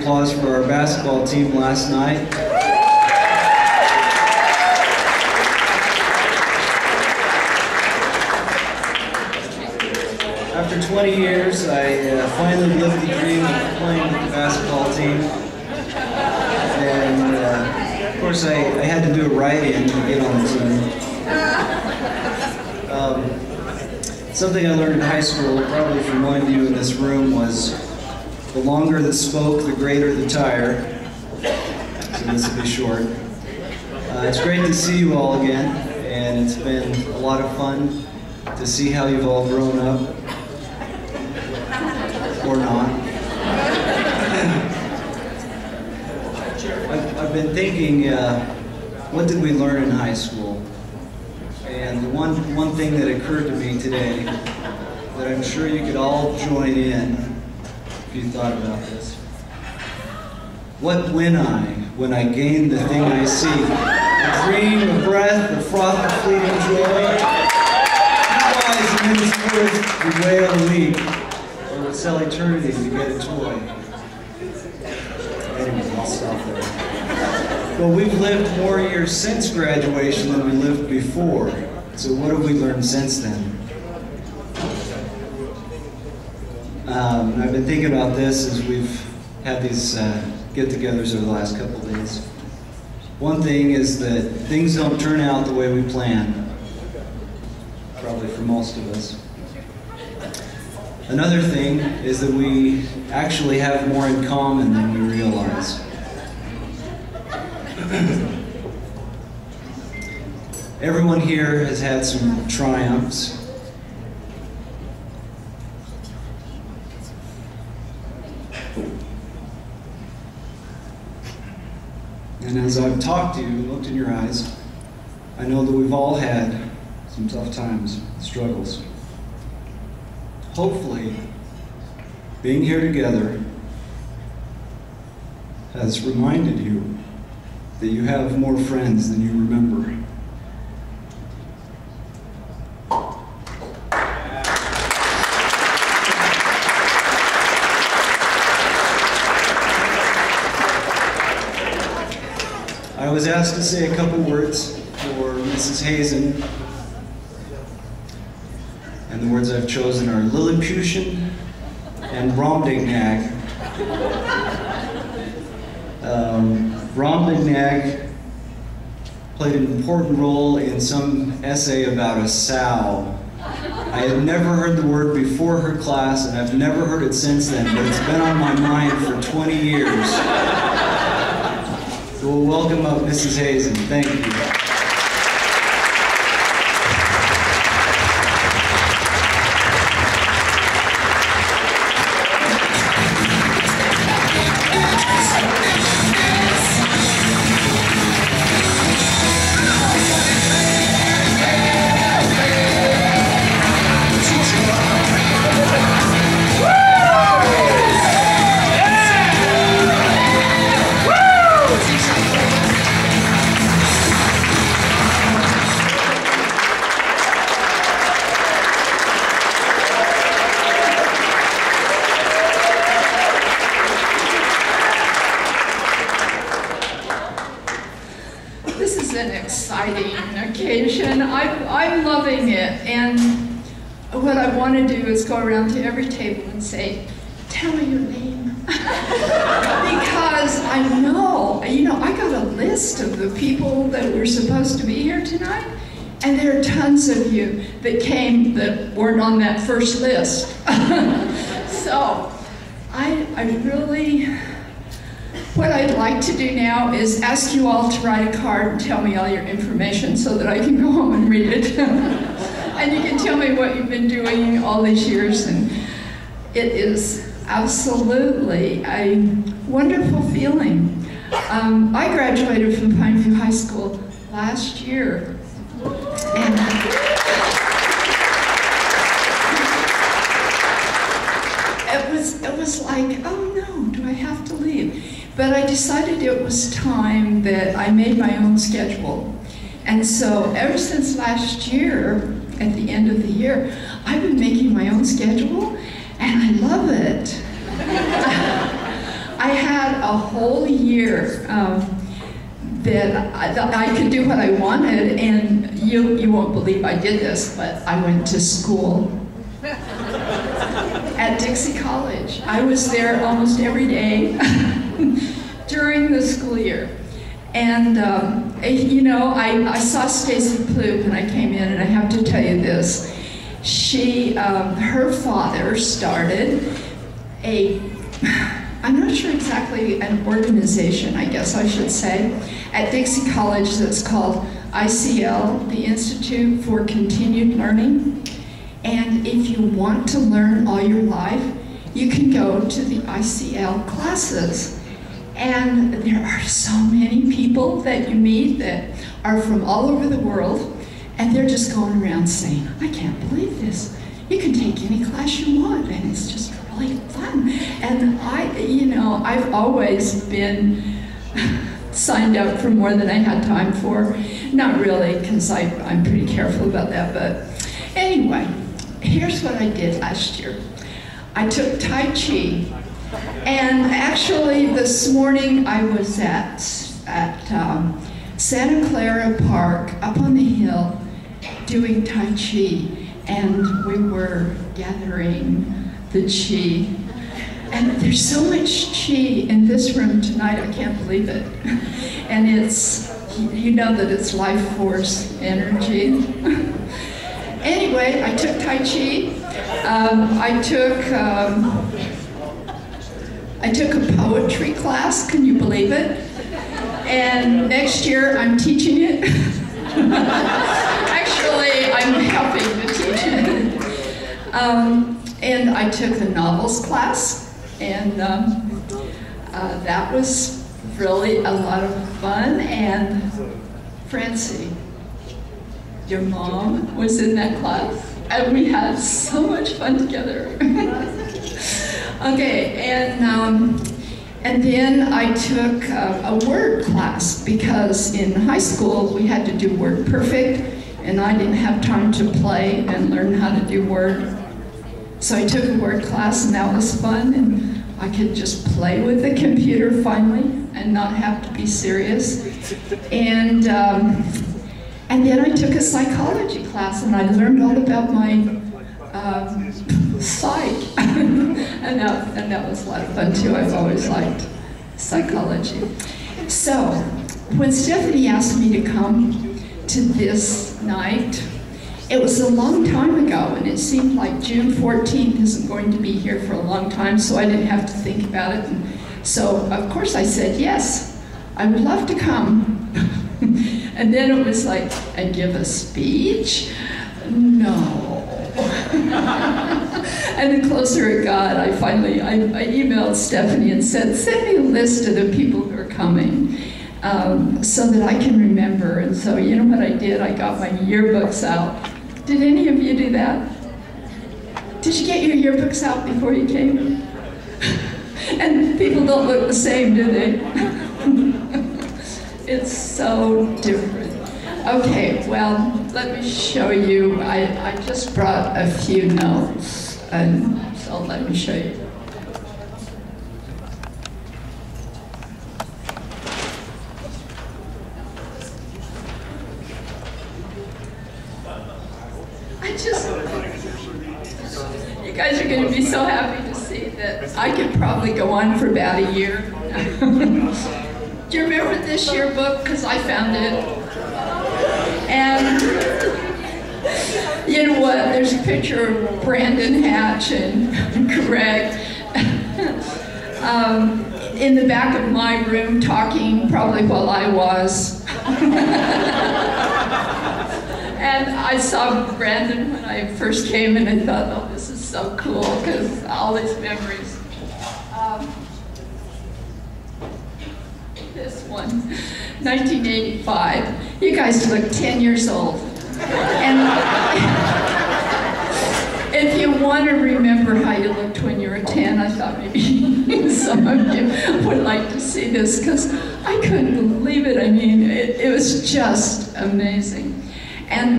applause for our basketball team last night. After 20 years, I finally lived the dream of playing with the basketball team. And of course, I had to do a write-in to get on the team. Something I learned in high school, probably from one of you in this room, was the longer the spoke, the greater the tire. So this will be short. It's great to see you all again, and it's been a lot of fun to see how you've all grown up. Or not. I've been thinking, what did we learn in high school? And the one thing that occurred to me today, that I'm sure you could all join in if you thought about this. What win I when I gain the thing I see? The dream, the breath, the froth of fleeting joy. Wise and henceforth bewail a week. Sell eternity to get a toy. Anyway, I'll stop there. Well, we've lived more years since graduation than we lived before. So what have we learned since then? I've been thinking about this as we've had these get-togethers over the last couple of days. One thing is that things don't turn out the way we plan. Probably for most of us. Another thing is that we actually have more in common than we realize. Everyone here has had some triumphs. And as I've talked to you and looked in your eyes, I know that we've all had some tough times, struggles. Hopefully, being here together has reminded you that you have more friends than you remember. I was asked to say a couple words for Mrs. Hazen. And the words I've chosen are Lilliputian and Brobdingnag. Brobdingnag played an important role in some essay about a sow. I had never heard the word before her class, and I've never heard it since then, but it's been on my mind for 20 years. So we'll welcome up Mrs. Hazen. Thank you. Exciting occasion. I'm loving it, and what I want to do is go around to every table and say, tell me your name. Because I know, I got a list of the people that were supposed to be here tonight, and there are tons of you that came that weren't on that first list. So I really, what I'd like to do now is ask you all to write a card and tell me all your information so that I can go home and read it. And you can tell me what you've been doing all these years. And it is absolutely a wonderful feeling. I graduated from Pineview High School last year. And it was like, oh no, do I have to leave? But I decided it was time that I made my own schedule. And so ever since last year, at the end of the year, I've been making my own schedule, and I love it. I had a whole year that I could do what I wanted, and you won't believe I did this, but I went to school at Dixie College. I was there almost every day during the school year. And, you know, I saw Stacy Ploop when I came in, and I have to tell you this. Her father started I'm not sure exactly, an organization, I guess I should say, at Dixie College that's called ICL, the Institute for Continued Learning. And if you want to learn all your life, you can go to the ICL classes. And there are so many people that you meet that are from all over the world, and they're just going around saying, I can't believe this. You can take any class you want, and it's just really fun. And I've always been signed up for more than I had time for. Not really, because I'm pretty careful about that, but anyway, here's what I did last year. I took Tai Chi, and actually this morning I was at Santa Clara Park up on the hill doing Tai Chi, and we were gathering the Chi. And there's so much Chi in this room tonight, I can't believe it. And it's, you know that it's life force energy. Anyway, I took Tai Chi. I took a poetry class, can you believe it? And next year I'm teaching it. Actually, I'm helping to teach it. And I took the novels class, and that was really a lot of fun. And Francie, your mom was in that class, and we had so much fun together. Okay, and then I took a word class, because in high school we had to do Word Perfect, and I didn't have time to play and learn how to do Word. So I took a word class, and that was fun, and I could just play with the computer finally and not have to be serious. And then I took a psychology class, and I learned all about my psych. and that was a lot of fun too. I've always liked psychology. So when Stephanie asked me to come to this night, it was a long time ago, and it seemed like June 14th isn't going to be here for a long time, so I didn't have to think about it. And so, of course, I said, yes, I would love to come. And then it was like, and give a speech? No. And the closer it got, I emailed Stephanie and said, send me a list of the people who are coming so that I can remember. And so, you know what I did? I got my yearbooks out. Did any of you do that? Did you get your yearbooks out before you came? And people don't look the same, do they? It's so different. Okay, well, let me show you. I just brought a few notes, and so let me show you. You guys are going to be so happy to see that I could probably go on for about a year. Do you remember this yearbook? Because I found it. And you know what? There's a picture of Brandon Hatch and Greg in the back of my room talking, probably while I was. And I saw Brandon when I first came, and I thought, oh, this is so cool, because all these memories. This one, 1985. You guys look 10 years old. And if you want to remember how you looked when you were 10, I thought maybe some of you would like to see this, because I couldn't believe it. I mean, it was just amazing. And